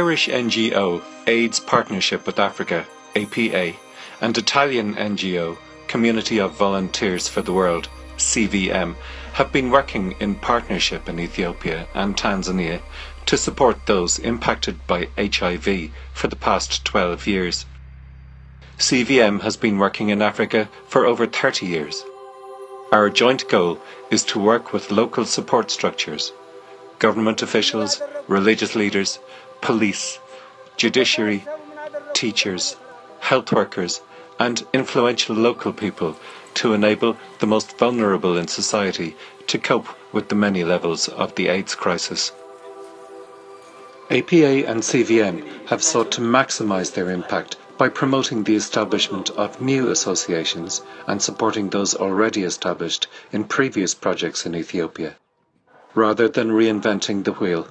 Irish NGO AIDS Partnership with Africa, APA, and Italian NGO Community of Volunteers for the World, CVM, have been working in partnership in Ethiopia and Tanzania to support those impacted by HIV for the past 12 years. CVM has been working in Africa for over 30 years. Our joint goal is to work with local support structures, government officials, religious leaders, police, judiciary, teachers, health workers, and influential local people to enable the most vulnerable in society to cope with the many levels of the AIDS crisis. APA and CVM have sought to maximise their impact by promoting the establishment of new associations and supporting those already established in previous projects in Ethiopia. Rather than reinventing the wheel,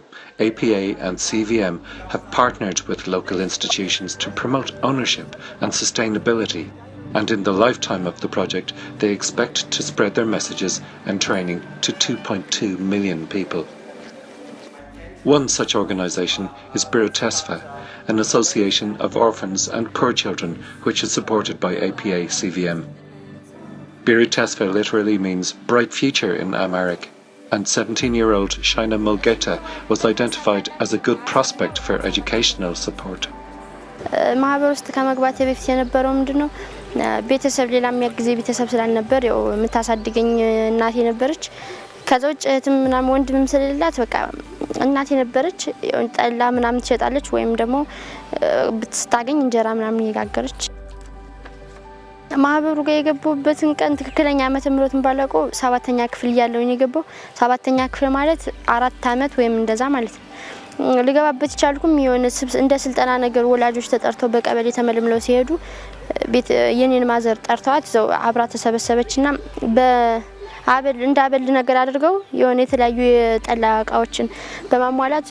APA and CVM have partnered with local institutions to promote ownership and sustainability, and in the lifetime of the project they expect to spread their messages and training to 2.2 million people. One such organisation is Birutesfa, an association of orphans and poor children which is supported by APA CVM. Birutesfa literally means bright future in Amharic, and 17-year-old Shaina Mulgeta was identified as a good prospect for educational support. ማህበር ውስጥ ከመግባቴ በፊት የነበረው ምንድነው ቤተሰብ ሌላ የሚያግዝ ቤተሰብ ስላልነበር ያው የምታሳድገኝ እናቴ ነበረች ከዛ ውጭ እህትም ምናምን ወንድምም ስለሌላት በቃ እናቴ ነበረች ጠላ ምናምን ትሸጣለች ወይም ደግሞ ብትስታገኝ እንጀራ ምናምን ይጋገረች ማህበሩ ጋር የገባሁበትን ቀን ትክክለኛ ዓመተ ምህረቱን ባላውቀው 7ኛ ክፍል ያለው የገባው 7ኛ ክፍል ማለት 4 አመት ወይም እንደዛ ማለት ነው ልገባበት ይቻልኩም የሆነ እንደ ስልጠና ነገር ወላጆች ተጠርተው በቀበሌ ተመልምለው ሲሄዱ ቤት የኔን ማዘር ጠርተዋት ዘው አብራ ተሰበሰበችና በአበል እንዳበል ነገር አድርገው የሆነ የተለያዩ የጠላ እቃዎችን በማሟላት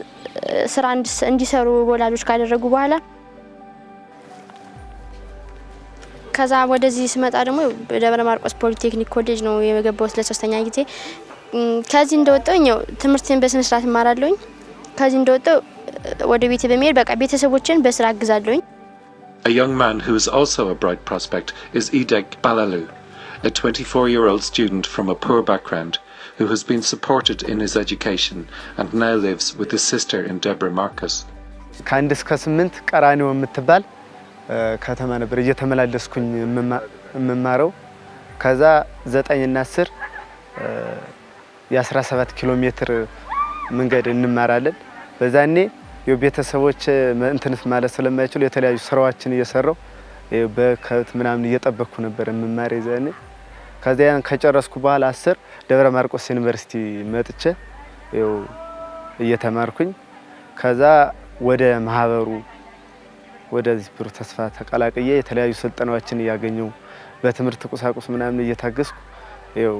ስራ እንዲሰሩ ወላጆች ካደረጉ በኋላ ከዛ ወደዚህ ስመጣ ደግሞ ደብረ ማርቆስ ፖሊቴክኒክ ኮሌጅ ነው የገባሁት ለሶስተኛ ጊዜ ከዚህ እንደወጣሁኝ ትምህርቴን በስነ ስርዓት ማራለሁኝ ከዚህ እንደወጣሁ ወደ ቤቴ በመሄድ በቃ ቤተሰቦችን በስራ አግዛለሁኝ A young man who is also a bright prospect is Idek Balalu, a 24-year-old student from a poor background who has been supported in his education and now lives with his sister in Debre Marcos. ከአንድ እስከ 8 ቀራኒዮ የምትባል ከተማ ነበር እየተመላለስኩኝ የምማረው ከዛ 9 እና 10 የ17 ኪሎ ሜትር መንገድ እንማራለን በዛኔ የቤተሰቦች እንትንስ ማለት ስለማይችሉ የተለያዩ ስራዎችን እየሰራው በከብት ምናምን እየጠበቅኩ ነበር የምማር ይዘኔ ከዚያን ከጨረስኩ በኋላ 10 ደብረ ማርቆስ ዩኒቨርሲቲ መጥቼ ይው እየተማርኩኝ ከዛ ወደ ማህበሩ ወደዚህ ብሩተስፋ ተቀላቅዬ የተለያዩ ስልጠናዎችን ያገኘው በትምህርት ቁሳቁስ ምናምን እየታገስኩ ይው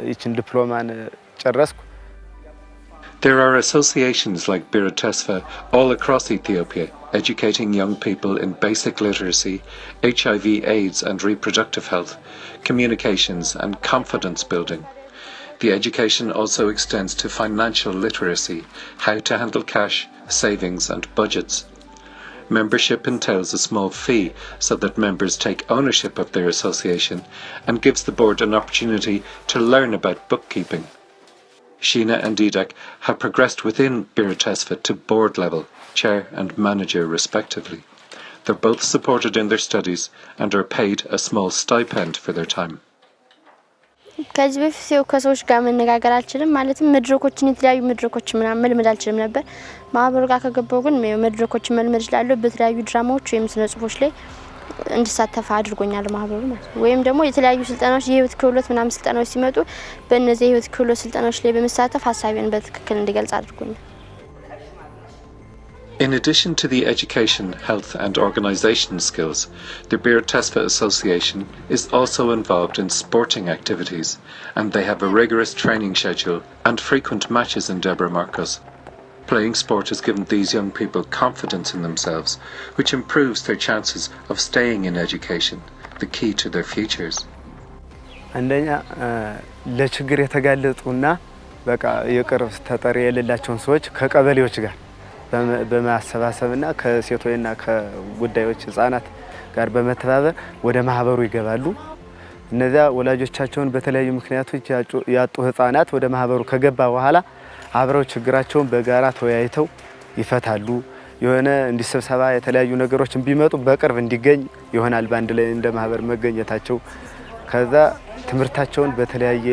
ይችን ዲፕሎማን ጨረስኩ There are associations like Birutesfa all across Ethiopia educating young people in basic literacy, HIV, AIDS and reproductive health, communications and confidence building. The education also extends to financial literacy, how to handle cash, savings and budgets. Membership entails a small fee so that members take ownership of their association and gives the board an opportunity to learn about bookkeeping. Sheena and Idek have progressed within Birutesfa to board level, chair and manager respectively. They're both supported in their studies and are paid a small stipend for their time. ከዚህ በፊት ከሰዎች ጋር መነጋገር አልችልም ማለትም መድረኮችን የተለያዩ መድረኮች ምናምን መልመድ አልችልም ነበር ማህበሩ ጋር ከገባው ግን መድረኮችን መልመድ ይችላል በተለያዩ ድራማዎች ወይም ስነ ጽሁፎች ላይ እንድሳተፍ አድርጎኛል ማህበሩ ማለት ወይም ደግሞ የተለያዩ ስልጠናዎች የህይወት ክህሎት ምናምን ስልጠናዎች ሲመጡ በእነዚህ የህይወት ክህሎት ስልጠናዎች ላይ በመሳተፍ ሐሳቤን በትክክል እንድገልጽ አድርጎኛል In addition to the education, health and organisation skills, the Birutesfa Association is also involved in sporting activities and they have a rigorous training schedule and frequent matches in Debre Marcos. Playing sport has given these young people confidence in themselves, which improves their chances of staying in education, the key to their futures. አንደኛ ለችግር የተጋለጡና በቃ የቅርብ ተጠሪ የሌላቸውን ሰዎች ከቀበሌዎች ጋር በማሰባሰብና ከሴቶችና ከጉዳዮች ህፃናት ጋር በመተባበር ወደ ማህበሩ ይገባሉ። እነዚያ ወላጆቻቸውን በተለያዩ ምክንያቶች ያጡ ህፃናት ወደ ማህበሩ ከገባ በኋላ አብረው ችግራቸውን በጋራ ተወያይተው ይፈታሉ። የሆነ እንዲስብሰባ የተለያዩ ነገሮችን ቢመጡ በቅርብ እንዲገኝ ይሆናል ባንድ ላይ እንደ ማህበር መገኘታቸው። ከዛ ትምህርታቸውን በተለያየ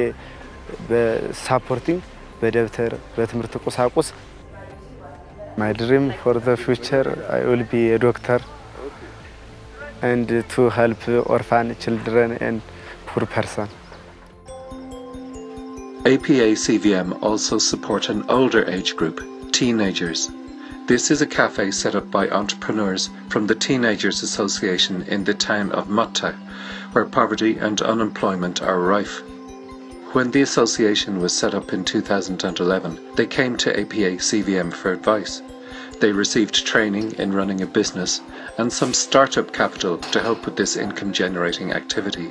በሳፖርቲንግ በደብተር በትምህርት ቁሳቁስ My dream for the future I will be a doctor and to help orphan children and poor person. APA CVM also support an older age group, teenagers. This is a cafe set up by entrepreneurs from the Teenagers Association in the town of Matta, where poverty and unemployment are rife. When the association was set up in 2011, they came to APA CVM for advice. They received training in running a business and some startup capital to help with this income-generating activity.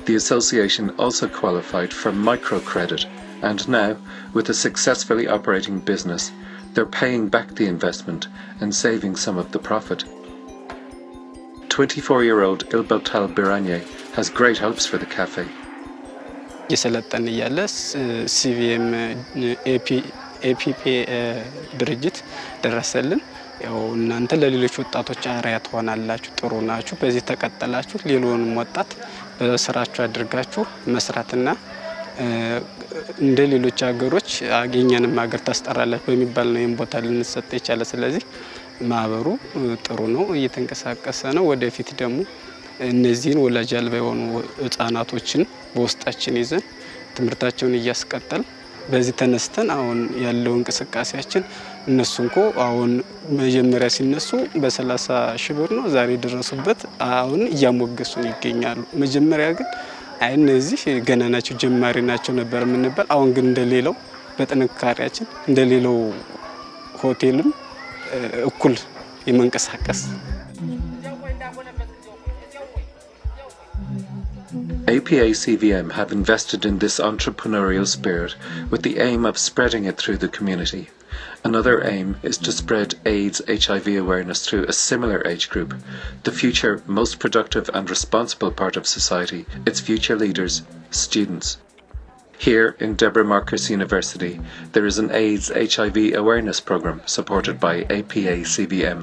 The association also qualified for microcredit, and now, with a successfully operating business, they're paying back the investment and saving some of the profit. 24-year-old Ilbeltal Biranye has great hopes for the cafe. የሰለጠን እያለ ሲቪኤም ኤፒፒ ድርጅት ደረሰልን። ያው እናንተ ለሌሎች ወጣቶች አርአያ ትሆናላችሁ፣ ጥሩ ናችሁ፣ በዚህ ተቀጠላችሁ ሌሎንም ወጣት በስራችሁ አድርጋችሁ መስራትና እንደ ሌሎች ሀገሮች አገኘንም ሀገር ታስጠራላችሁ በሚባል ነው ይሄን ቦታ ልንሰጥ የቻለ። ስለዚህ ማህበሩ ጥሩ ነው፣ እየተንቀሳቀሰ ነው። ወደፊት ደግሞ እነዚህን ወላጅ አልባ የሆኑ ህፃናቶችን በውስጣችን ይዘን ትምህርታቸውን እያስቀጠል በዚህ ተነስተን አሁን ያለው እንቅስቃሴያችን እነሱንኮ አሁን መጀመሪያ ሲነሱ በ30 ሺህ ብር ነው ዛሬ ደረሱበት አሁን እያሞገሱን ይገኛሉ። መጀመሪያ ግን እነዚህ ገና ናቸው ጀማሪ ናቸው ነበር የምንባል። አሁን ግን እንደሌላው በጥንካሬያችን እንደሌላው ሆቴልም እኩል የመንቀሳቀስ APA CVM have invested in this entrepreneurial spirit with the aim of spreading it through the community. Another aim is to spread AIDS HIV awareness through a similar age group, the future most productive and responsible part of society, its future leaders, students. Here in Deborah Marcus University, there is an AIDS HIV awareness program supported by APA CVM.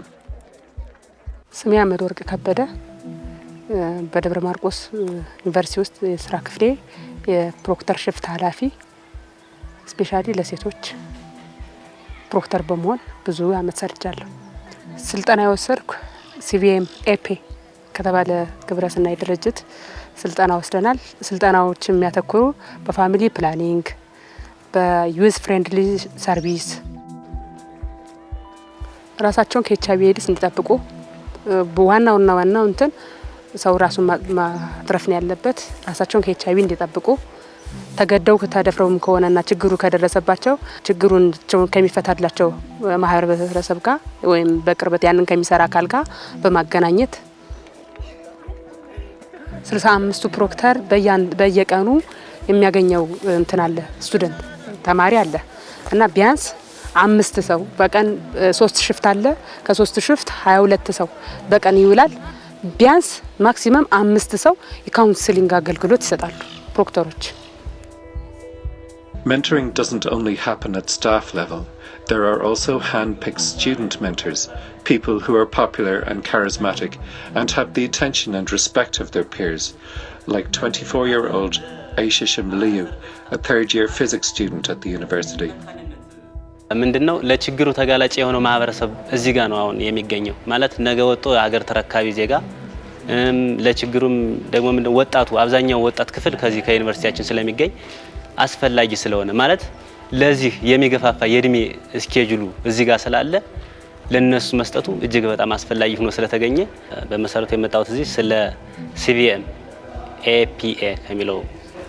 ስሜ አመድ ወርቅ ከበደ በደብረ ማርቆስ ዩኒቨርሲቲ ውስጥ የስራ ክፍሌ የፕሮክተር ሽፍት ኃላፊ ስፔሻሊ ለሴቶች ፕሮክተር በመሆን ብዙ አመት ሰርቻለሁ። ስልጠና የወሰድኩ ሲቪኤም ኤፒ ከተባለ ግብረሰናይ ድርጅት ስልጠና ወስደናል። ስልጠናዎች የሚያተኩሩ በፋሚሊ ፕላኒንግ፣ በዩዝ ፍሬንድሊ ሰርቪስ፣ ራሳቸውን ከኤችአይቪ ኤድስ እንዲጠብቁ ዋናው እንትን ሰው ራሱን ማትረፍ ነው ያለበት። ራሳቸውን ከኤችአይቪ እንዲጠብቁ ተገደው ከተደፍረውም ከሆነና ችግሩ ከደረሰባቸው ችግሩን ከሚፈታላቸው ማህበረሰብ ጋር ወይም በቅርበት ያንን ከሚሰራ አካል ጋር በማገናኘት 65ቱ ፕሮክተር በየቀኑ የሚያገኘው እንትን አለ ስቱደንት ተማሪ አለ እና ቢያንስ 5 ሰው በቀን 3 ሽፍት አለ። ከ3 ሽፍት 22 ሰው በቀን ይውላል። ቢያንስ ማክሲመም 5 ሰው የካውንስሊንግ አገልግሎት ይሰጣሉ ፕሮክተሮች። Mentoring doesn't only happen at staff level. There are also hand-picked student mentors, people who are popular and charismatic and have the attention and respect of their peers, like 24-year-old Aisha Shimliu, a third-year physics student at the university. ምንድነው ለችግሩ ተጋላጭ የሆነው ማህበረሰብ እዚህ ጋር ነው አሁን የሚገኘው። ማለት ነገ ወጥቶ ሀገር ተረካቢ ዜጋ ለችግሩም ደግሞ ምንድነው ወጣቱ አብዛኛው ወጣት ክፍል ከዚህ ከዩኒቨርሲቲያችን ስለሚገኝ አስፈላጊ ስለሆነ ማለት ለዚህ የሚገፋፋ የእድሜ ስኬጁሉ እዚህ ጋር ስላለ ለነሱ መስጠቱ እጅግ በጣም አስፈላጊ ሆኖ ስለተገኘ በመሰረቱ የመጣሁት እዚህ ስለ ሲቪኤም ኤፒኤ ከሚለው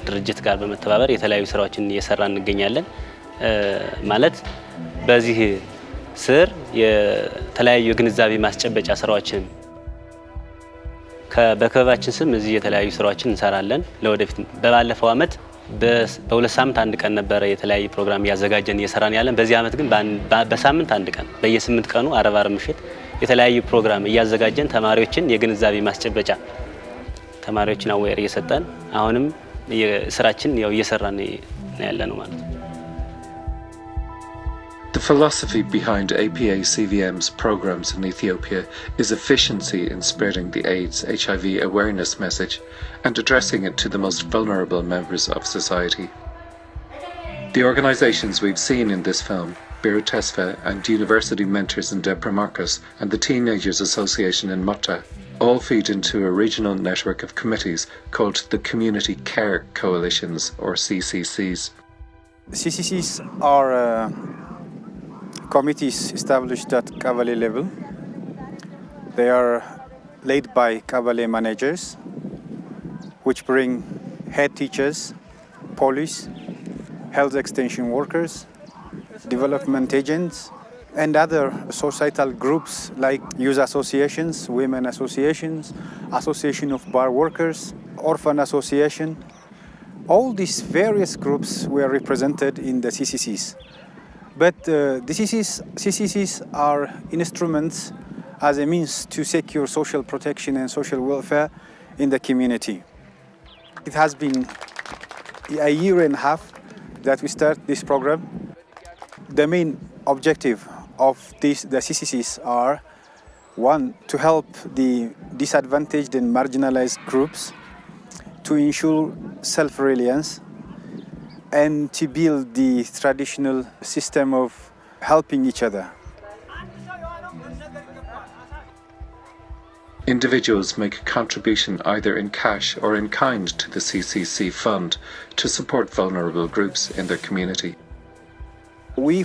ድርጅት ጋር በመተባበር የተለያዩ ስራዎችን እየሰራን እንገኛለን። ማለት በዚህ ስር የተለያዩ ግንዛቤ ማስጨበጫ ስራዎችን በክበባችን ስም እዚህ የተለያዩ ስራዎችን እንሰራለን። ለወደፊት በባለፈው አመት በሁለት ሳምንት አንድ ቀን ነበረ የተለያየ ፕሮግራም እያዘጋጀን እየሰራን ያለን። በዚህ አመት ግን በሳምንት አንድ ቀን በየ8 ቀኑ አርብ ምሽት የተለያዩ ፕሮግራም እያዘጋጀን ተማሪዎችን የግንዛቤ ማስጨበጫ ተማሪዎችን አዌር እየሰጠን አሁንም ስራችን ያው እየሰራን ያለ ነው ማለት ነው። The philosophy behind APA-CVM's programs in Ethiopia is efficiency in spreading the AIDS/HIV awareness message and addressing it to the most vulnerable members of society. The organisations we've seen in this film, Biru Tesfa and University Mentors in Debre Marcos and the Teenagers Association in Mutta, all feed into a regional network of committees called the Community Care Coalitions, or CCCs. CCCs are committees established at Kabale level. They are led by Kabale managers, which bring head teachers, police, health extension workers, development agents, and other societal groups like youth associations, women associations, association of bar workers, orphan association. All these various groups were represented in the CCCs. But the CCCs are instruments as a means to secure social protection and social welfare in the community. It has been a year and a half that we start this program. The main objective of the CCCs are, one, to help the disadvantaged and marginalized groups to ensure self-reliance and to build the traditional system of helping each other. Individuals make a contribution either in cash or in kind to the CCC fund to support vulnerable groups in their community. We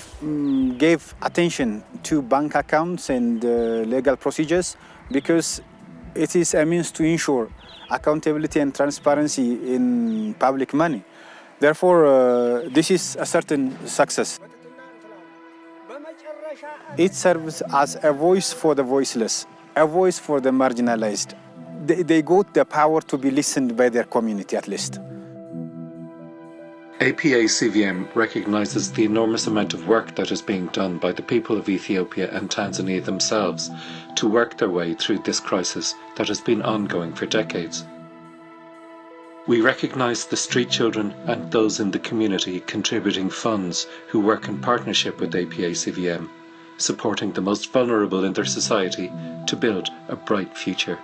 gave attention to bank accounts and legal procedures because it is a means to ensure accountability and transparency in public money. Therefore, this is a certain success. It serves as a voice for the voiceless, a voice for the marginalized. They got the power to be listened by their community at least. APA-CVM recognises the enormous amount of work that is being done by the people of Ethiopia and Tanzania themselves to work their way through this crisis that has been ongoing for decades. We recognise the street children and those in the community contributing funds who work in partnership with APA-CVM, supporting the most vulnerable in their society to build a bright future.